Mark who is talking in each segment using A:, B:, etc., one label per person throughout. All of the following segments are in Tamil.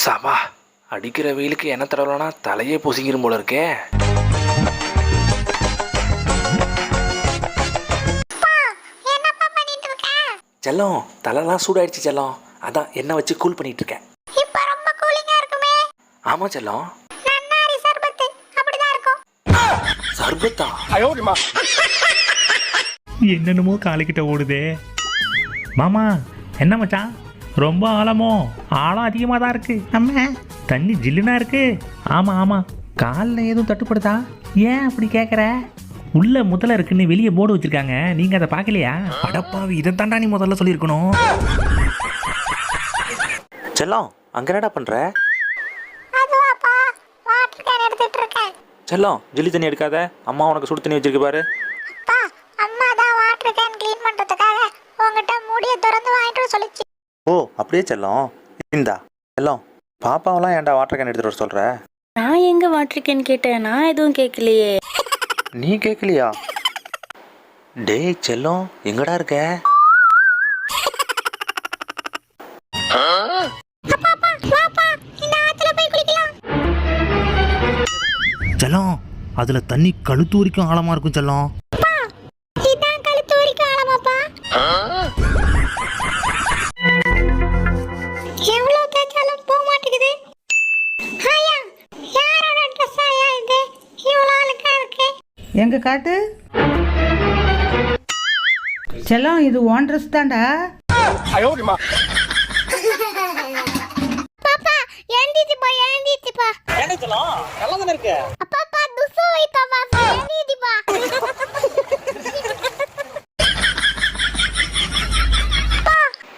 A: சபா அடிக்கிற வெயிலுக்கு என்ன தடவைனா தலையே பொசிக்கிரும் போல இருக்கே. செல்லம் தலைலாம் சூடாயிடுச்சு செல்லம், அதான் என்ன வச்சு கூல் பண்ணிட்டு இருக்கேன். ஆமா செல்லம். சர்பத்தா?
B: என்னென்னமோ காலிக்கிட்ட ஓடுதே. மாமா என்ன மச்சான், ரொம்ப ஆழமோ? ஆழம் அதிகமாக தான் இருக்கு. அம்மா தண்ணி ஜில்லுனா இருக்கு. ஆமாம் ஆமாம், காலில் எதுவும் தட்டுப்படுதா? ஏன் அப்படி கேட்குற? உள்ள முதல்ல இருக்குன்னு வெளியே போர்டு வச்சிருக்காங்க, நீங்கள் அதை பார்க்கலையா? அடப்பாவி, இதை தாண்டா நீ முதல்ல சொல்லியிருக்கணும்.
A: செல்லம் அங்கே என்னடா பண்ணுற? செல்லம் ஜில்லி தண்ணி எடுக்காத, அம்மா உனக்கு சுடு தண்ணி வச்சிருக்கு பாரு. ஓ அப்படியே செல்லம், இந்தா செல்லம். பாப்பாவெல்லாம் ஏன்டா வாட்டர் கேன் எடுத்துட்டு வர சொல்ற?
C: நான் எங்க வாட்டர் கேன் கேட்டேன்? நான் எதுவும் கேட்கலையே.
A: நீ கேட்கலையா? டேய் செல்லம் எங்கடா இருக்க?
B: செல்லம் அதில் தண்ணி கழுத்து வரைக்கும் ஆழமாக இருக்கும் செல்லம்.
D: எங்க காட்டு செல்லம், இது ஓன் ட்ரெஸ் தான்டா.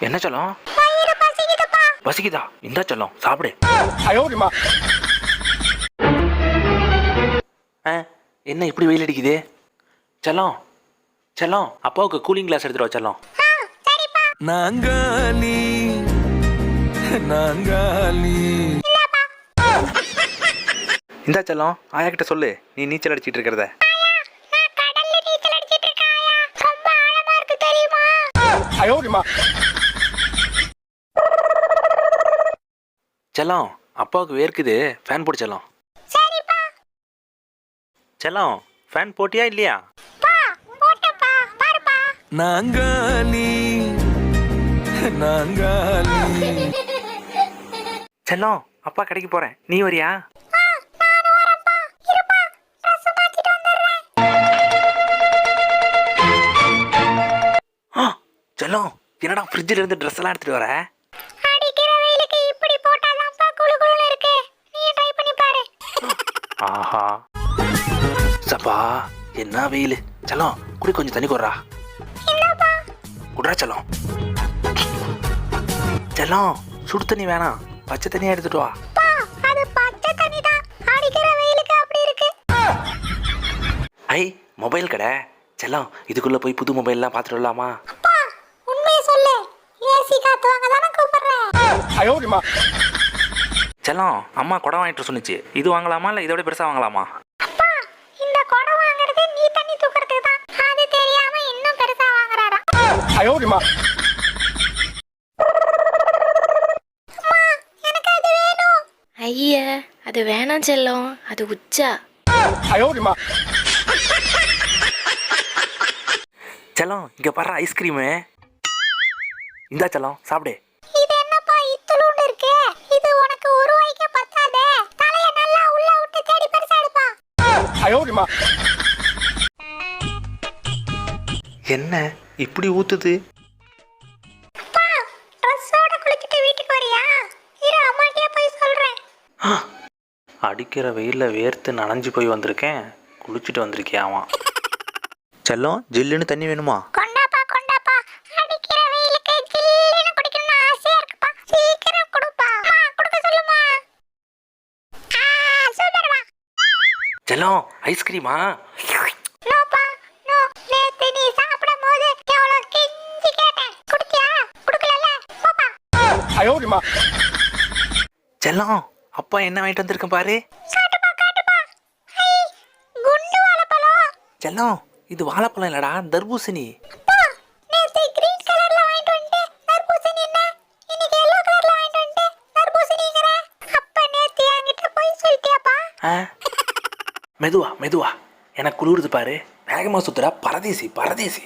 A: என்ன செல்லம் பசிக்குதா? இந்தா செல்லம் சாப்பிடு. என்ன இப்படி வெயில் அடிக்குது? செல்லம் செல்லம் அப்பாவுக்கு கூலிங் கிளாஸ் எடுத்துட்டு வா செல்லம். நாங்காலி நாங்காலி. இந்தா செல்லம், ஆயா கிட்ட சொல்லு நீ நீச்சல் அடிச்சிட்டு இருக்கிறத. செல்லம் அப்பாவுக்கு வேர்க்குது, ஃபேன் போடு செல்லம். செல்லம் ஃபேன் போட்டியா இல்லையா? நாங்காலி நாங்காலி. செல்லம் அப்பா கடைக்கு போறேன், நீ வரியா? செல்லம் என்னடா ஃப்ரிட்ஜில் இருந்து ட்ரெஸ் எல்லாம் எடுத்துட்டு வர? ஆஹா சப்பா என்ன வெயில். செல்லம் குடி, கொஞ்சம் தண்ணி கொடுறா. குடுறா செல்லம். செல்லம் சுடு தண்ணி வேணாம், பச்சை தண்ணியா எடுத்துட்டு வா. ஐ மொபைல் கடை. செல்லம் இதுக்குள்ள போய் புது மொபைல்லாம் பார்த்துட்டு வரலாமா? செல்லம் அம்மா குடம் வாங்கிட்டு சொன்னிச்சு, இது வாங்கலாமா இல்லை இதோட பெருசா வாங்கலாமா?
C: ஐய அது வேணாம் செல்லம், அது உச்சா.
A: செல்லம் இங்க பாரு ஐஸ்கிரீமு. இந்தா செல்லம் சாப்பிடு. என்ன இப்படி ஊத்துது? அடிக்கிற வெயில்ல வேர்த்து நனைஞ்சு போய் வந்திருக்கேன், குளிச்சுட்டு வந்திருக்கியாமா? செல்லம் ஜில்லுன்னு தண்ணி வேணுமா? செல்லம் ஐஸ்கிரீமா? செல்லம் அப்பா என்ன வாங்கிட்டு வந்திருக்கேன் பாரு. செல்லம் இது வாழைப்பழம் இல்லடா, தர்பூசணி. ஆ மெதுவா மெதுவா எனக்கு குளிருது பாரு. வேகமாக சுத்துறா பரதேசி பரதேசி.